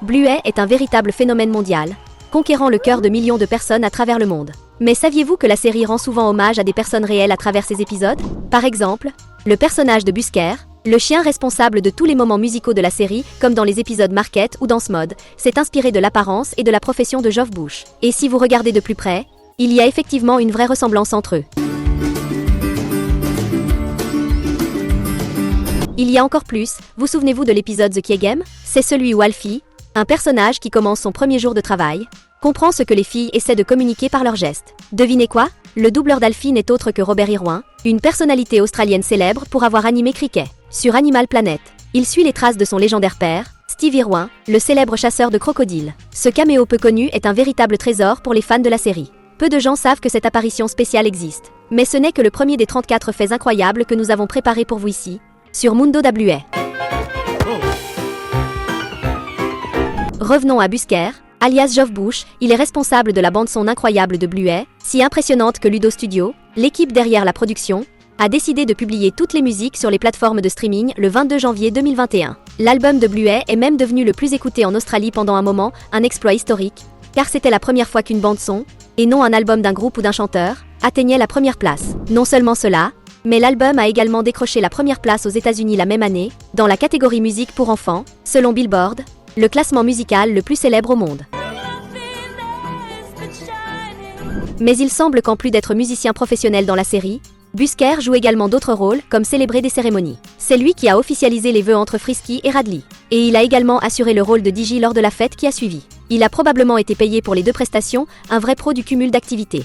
Bluey est un véritable phénomène mondial, conquérant le cœur de millions de personnes à travers le monde. Mais saviez-vous que la série rend souvent hommage à des personnes réelles à travers ses épisodes? Par exemple, le personnage de Busker, le chien responsable de tous les moments musicaux de la série, comme dans les épisodes Market ou Dance Mode, s'est inspiré de l'apparence et de la profession de Geoff Bush. Et si vous regardez de plus près, il y a effectivement une vraie ressemblance entre eux. Il y a encore plus, vous souvenez-vous de l'épisode The Key Game? C'est celui où Alfie, un personnage qui commence son premier jour de travail, comprend ce que les filles essaient de communiquer par leurs gestes. Devinez quoi? Le doubleur d'Alfie n'est autre que Robert Irwin, une personnalité australienne célèbre pour avoir animé Cricket. Sur Animal Planet, il suit les traces de son légendaire père, Steve Irwin, le célèbre chasseur de crocodiles. Ce caméo peu connu est un véritable trésor pour les fans de la série. Peu de gens savent que cette apparition spéciale existe. Mais ce n'est que le premier des 34 faits incroyables que nous avons préparés pour vous ici, sur Mundo da Bluey. Revenons à Busker, alias Geoff Bush, il est responsable de la bande-son incroyable de Bluey, si impressionnante que Ludo Studio, l'équipe derrière la production, a décidé de publier toutes les musiques sur les plateformes de streaming le 22 janvier 2021. L'album de Bluey est même devenu le plus écouté en Australie pendant un moment, un exploit historique, car c'était la première fois qu'une bande-son, et non un album d'un groupe ou d'un chanteur, atteignait la première place. Non seulement cela, mais l'album a également décroché la première place aux États-Unis la même année, dans la catégorie musique pour enfants, selon Billboard, le classement musical le plus célèbre au monde. Mais il semble qu'en plus d'être musicien professionnel dans la série, Busker joue également d'autres rôles, comme célébrer des cérémonies. C'est lui qui a officialisé les vœux entre Frisky et Radley. Et il a également assuré le rôle de DJ lors de la fête qui a suivi. Il a probablement été payé pour les deux prestations, un vrai pro du cumul d'activités.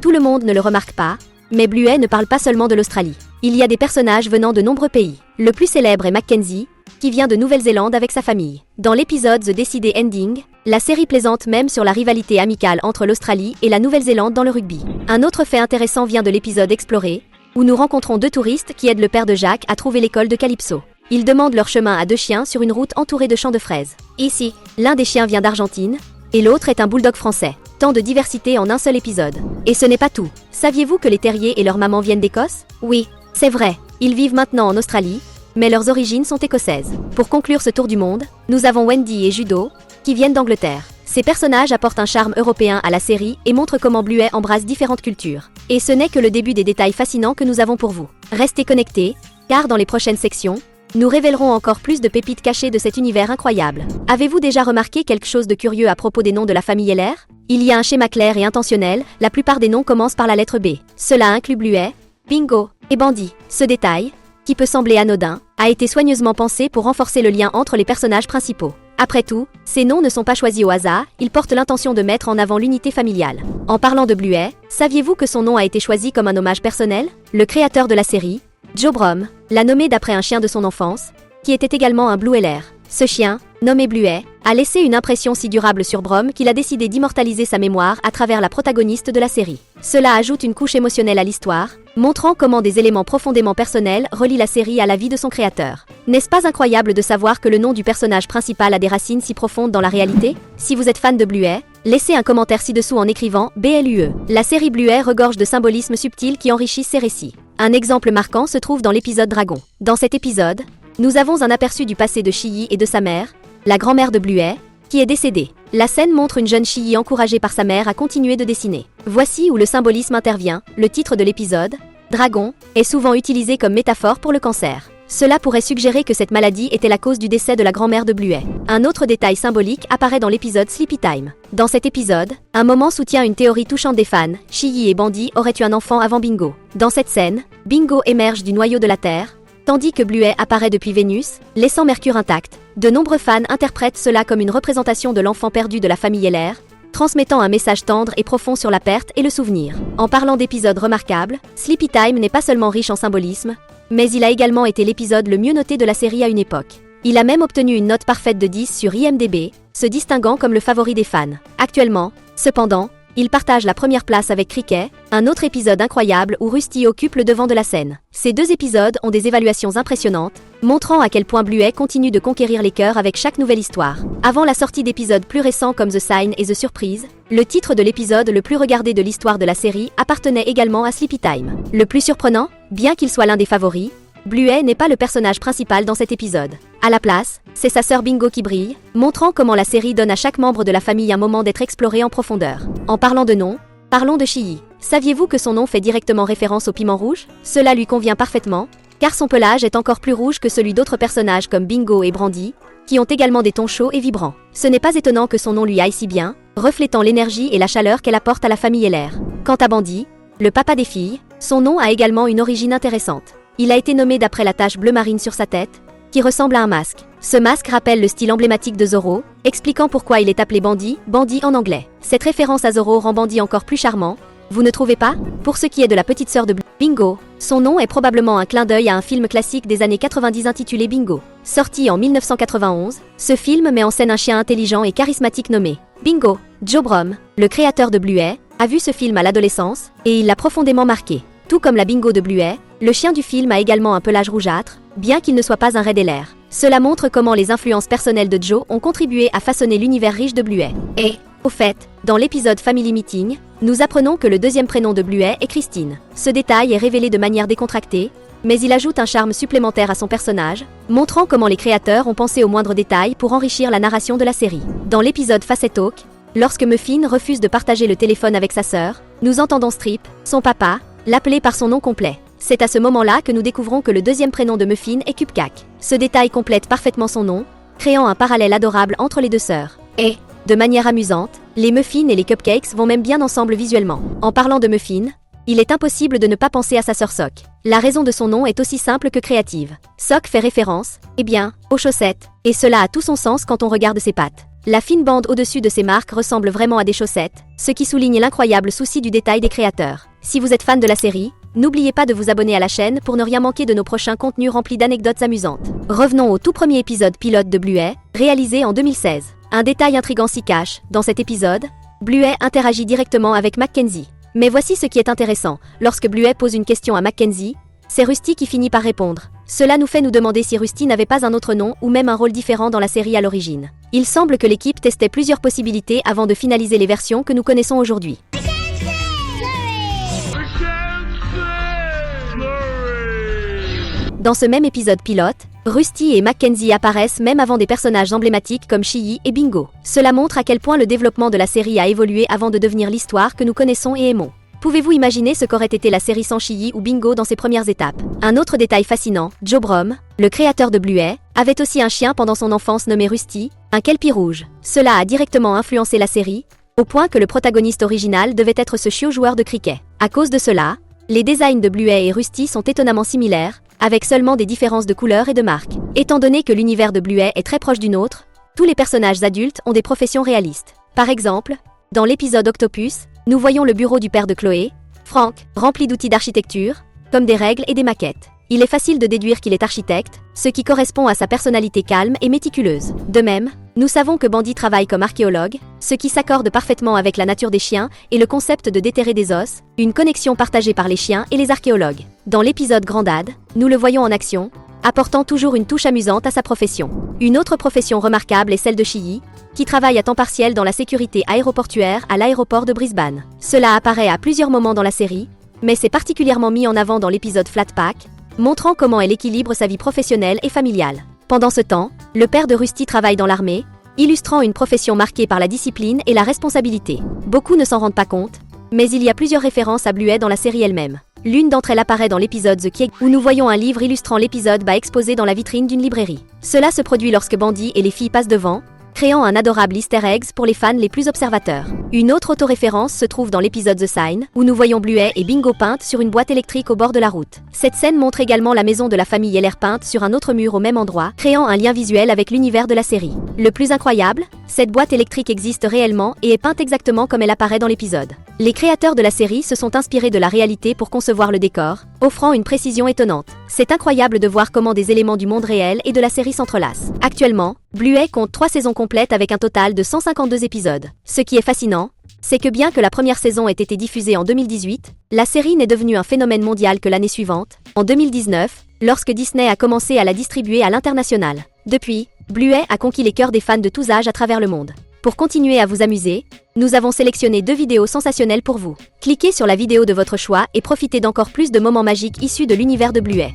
Tout le monde ne le remarque pas, mais Bluey ne parle pas seulement de l'Australie. Il y a des personnages venant de nombreux pays. Le plus célèbre est Mackenzie, qui vient de Nouvelle-Zélande avec sa famille. Dans l'épisode The Decided Ending, la série plaisante même sur la rivalité amicale entre l'Australie et la Nouvelle-Zélande dans le rugby. Un autre fait intéressant vient de l'épisode Exploré, où nous rencontrons deux touristes qui aident le père de Jacques à trouver l'école de Calypso. Ils demandent leur chemin à deux chiens sur une route entourée de champs de fraises. Ici, l'un des chiens vient d'Argentine, et l'autre est un bulldog français. Tant de diversité en un seul épisode. Et ce n'est pas tout. Saviez-vous que les terriers et leur maman viennent d'Écosse? Oui, c'est vrai. Ils vivent maintenant en Australie, mais leurs origines sont écossaises. Pour conclure ce tour du monde, nous avons Wendy et Judo, qui viennent d'Angleterre. Ces personnages apportent un charme européen à la série et montrent comment Bluey embrasse différentes cultures. Et ce n'est que le début des détails fascinants que nous avons pour vous. Restez connectés, car dans les prochaines sections, nous révélerons encore plus de pépites cachées de cet univers incroyable. Avez-vous déjà remarqué quelque chose de curieux à propos des noms de la famille LR? Il y a un schéma clair et intentionnel, la plupart des noms commencent par la lettre B. Cela inclut Bluey, Bingo et Bandy. Ce détail, qui peut sembler anodin, a été soigneusement pensé pour renforcer le lien entre les personnages principaux. Après tout, ces noms ne sont pas choisis au hasard, ils portent l'intention de mettre en avant l'unité familiale. En parlant de Bluey, saviez-vous que son nom a été choisi comme un hommage personnel? Le créateur de la série, Joe Brom, l'a nommé d'après un chien de son enfance, qui était également un Blue LR. Ce chien, nommé Bluey, a laissé une impression si durable sur Brom qu'il a décidé d'immortaliser sa mémoire à travers la protagoniste de la série. Cela ajoute une couche émotionnelle à l'histoire, montrant comment des éléments profondément personnels relient la série à la vie de son créateur. N'est-ce pas incroyable de savoir que le nom du personnage principal a des racines si profondes dans la réalité? Si vous êtes fan de Bluey, laissez un commentaire ci-dessous en écrivant BLUE. La série Bluey regorge de symbolismes subtils qui enrichissent ses récits. Un exemple marquant se trouve dans l'épisode Dragon. Dans cet épisode, nous avons un aperçu du passé de Chiyie et de sa mère, la grand-mère de Bluey, qui est décédée. La scène montre une jeune Chiyie encouragée par sa mère à continuer de dessiner. Voici où le symbolisme intervient. Le titre de l'épisode, Dragon, est souvent utilisé comme métaphore pour le cancer. Cela pourrait suggérer que cette maladie était la cause du décès de la grand-mère de Bluey. Un autre détail symbolique apparaît dans l'épisode Sleepy Time. Dans cet épisode, un moment soutient une théorie touchante des fans. Chiyie et Bandy auraient eu un enfant avant Bingo. Dans cette scène, Bingo émerge du noyau de la Terre, tandis que Bluey apparaît depuis Vénus, laissant Mercure intact. De nombreux fans interprètent cela comme une représentation de l'enfant perdu de la famille LR, transmettant un message tendre et profond sur la perte et le souvenir. En parlant d'épisodes remarquables, Sleepy Time n'est pas seulement riche en symbolisme, mais il a également été l'épisode le mieux noté de la série à une époque. Il a même obtenu une note parfaite de 10 sur IMDb, se distinguant comme le favori des fans. Actuellement, cependant, il partage la première place avec Cricket, un autre épisode incroyable où Rusty occupe le devant de la scène. Ces deux épisodes ont des évaluations impressionnantes, montrant à quel point Bluey continue de conquérir les cœurs avec chaque nouvelle histoire. Avant la sortie d'épisodes plus récents comme The Sign et The Surprise, le titre de l'épisode le plus regardé de l'histoire de la série appartenait également à Sleepy Time. Le plus surprenant, bien qu'il soit l'un des favoris, Bluet n'est pas le personnage principal dans cet épisode. À la place, c'est sa sœur Bingo qui brille, montrant comment la série donne à chaque membre de la famille un moment d'être exploré en profondeur. En parlant de nom, parlons de Chi-Yi. Saviez-vous que son nom fait directement référence au piment rouge? Cela lui convient parfaitement, car son pelage est encore plus rouge que celui d'autres personnages comme Bingo et Brandy, qui ont également des tons chauds et vibrants. Ce n'est pas étonnant que son nom lui aille si bien, reflétant l'énergie et la chaleur qu'elle apporte à la famille Heller. Quant à Bandy, le papa des filles, son nom a également une origine intéressante. Il a été nommé d'après la tache bleu marine sur sa tête, qui ressemble à un masque. Ce masque rappelle le style emblématique de Zorro, expliquant pourquoi il est appelé Bandy, Bandy en anglais. Cette référence à Zorro rend Bandy encore plus charmant, vous ne trouvez pas? Pour ce qui est de la petite sœur de Bingo, son nom est probablement un clin d'œil à un film classique des années 90 intitulé Bingo. Sorti en 1991, ce film met en scène un chien intelligent et charismatique nommé Bingo. Joe Brom, le créateur de Bluet, a vu ce film à l'adolescence, et il l'a profondément marqué. Tout comme la Bingo de Bluet, le chien du film a également un pelage rougeâtre, bien qu'il ne soit pas un Red Heller. Cela montre comment les influences personnelles de Joe ont contribué à façonner l'univers riche de Bluet. Et, au fait, dans l'épisode Family Meeting, nous apprenons que le deuxième prénom de Bluet est Christine. Ce détail est révélé de manière décontractée, mais il ajoute un charme supplémentaire à son personnage, montrant comment les créateurs ont pensé aux moindres détails pour enrichir la narration de la série. Dans l'épisode Facet Talk, lorsque Muffin refuse de partager le téléphone avec sa sœur, nous entendons Strip, son papa, l'appeler par son nom complet. C'est à ce moment-là que nous découvrons que le deuxième prénom de Muffin est Cupcake. Ce détail complète parfaitement son nom, créant un parallèle adorable entre les deux sœurs. Et, de manière amusante, les muffins et les cupcakes vont même bien ensemble visuellement. En parlant de Muffin, il est impossible de ne pas penser à sa sœur Sock. La raison de son nom est aussi simple que créative. Sock fait référence, eh bien, aux chaussettes, et cela a tout son sens quand on regarde ses pattes. La fine bande au-dessus de ces marques ressemble vraiment à des chaussettes, ce qui souligne l'incroyable souci du détail des créateurs. Si vous êtes fan de la série, n'oubliez pas de vous abonner à la chaîne pour ne rien manquer de nos prochains contenus remplis d'anecdotes amusantes. Revenons au tout premier épisode pilote de Bluet, réalisé en 2016. Un détail intrigant s'y cache. Dans cet épisode, Bluet interagit directement avec Mackenzie. Mais voici ce qui est intéressant. Lorsque Bluet pose une question à Mackenzie, c'est Rusty qui finit par répondre. Cela nous fait nous demander si Rusty n'avait pas un autre nom ou même un rôle différent dans la série à l'origine. Il semble que l'équipe testait plusieurs possibilités avant de finaliser les versions que nous connaissons aujourd'hui. Dans ce même épisode pilote, Rusty et Mackenzie apparaissent même avant des personnages emblématiques comme Chi-Yi et Bingo. Cela montre à quel point le développement de la série a évolué avant de devenir l'histoire que nous connaissons et aimons. Pouvez-vous imaginer ce qu'aurait été la série sans Chi-Yi ou Bingo dans ses premières étapes? Un autre détail fascinant, Joe Brom, le créateur de Bluet, avait aussi un chien pendant son enfance nommé Rusty, un kelpie rouge. Cela a directement influencé la série, au point que le protagoniste original devait être ce chiot joueur de cricket. À cause de cela, les designs de Bluet et Rusty sont étonnamment similaires, avec seulement des différences de couleurs et de marques. Étant donné que l'univers de Bluet est très proche du nôtre, tous les personnages adultes ont des professions réalistes. Par exemple, dans l'épisode Octopus, nous voyons le bureau du père de Chloé, Frank, rempli d'outils d'architecture, comme des règles et des maquettes. Il est facile de déduire qu'il est architecte, ce qui correspond à sa personnalité calme et méticuleuse. De même, nous savons que Bandy travaille comme archéologue, ce qui s'accorde parfaitement avec la nature des chiens et le concept de déterrer des os, une connexion partagée par les chiens et les archéologues. Dans l'épisode Grandad, nous le voyons en action, apportant toujours une touche amusante à sa profession. Une autre profession remarquable est celle de Chi-Yi, qui travaille à temps partiel dans la sécurité aéroportuaire à l'aéroport de Brisbane. Cela apparaît à plusieurs moments dans la série, mais c'est particulièrement mis en avant dans l'épisode Flatpack, montrant comment elle équilibre sa vie professionnelle et familiale. Pendant ce temps, le père de Rusty travaille dans l'armée, illustrant une profession marquée par la discipline et la responsabilité. Beaucoup ne s'en rendent pas compte, mais il y a plusieurs références à Bluet dans la série elle-même. L'une d'entre elles apparaît dans l'épisode The Keg, où nous voyons un livre illustrant l'épisode exposé dans la vitrine d'une librairie. Cela se produit lorsque Bandy et les filles passent devant, créant un adorable easter eggs pour les fans les plus observateurs. Une autre autoréférence se trouve dans l'épisode The Sign, où nous voyons Bluet et Bingo peintes sur une boîte électrique au bord de la route. Cette scène montre également la maison de la famille Heller peinte sur un autre mur au même endroit, créant un lien visuel avec l'univers de la série. Le plus incroyable, cette boîte électrique existe réellement et est peinte exactement comme elle apparaît dans l'épisode. Les créateurs de la série se sont inspirés de la réalité pour concevoir le décor, offrant une précision étonnante. C'est incroyable de voir comment des éléments du monde réel et de la série s'entrelacent. Actuellement, Bluet compte 3 saisons complètes avec un total de 152 épisodes. Ce qui est fascinant, c'est que bien que la première saison ait été diffusée en 2018, la série n'est devenue un phénomène mondial que l'année suivante, en 2019, lorsque Disney a commencé à la distribuer à l'international. Depuis, Bluet a conquis les cœurs des fans de tous âges à travers le monde. Pour continuer à vous amuser, nous avons sélectionné 2 vidéos sensationnelles pour vous. Cliquez sur la vidéo de votre choix et profitez d'encore plus de moments magiques issus de l'univers de Bluet.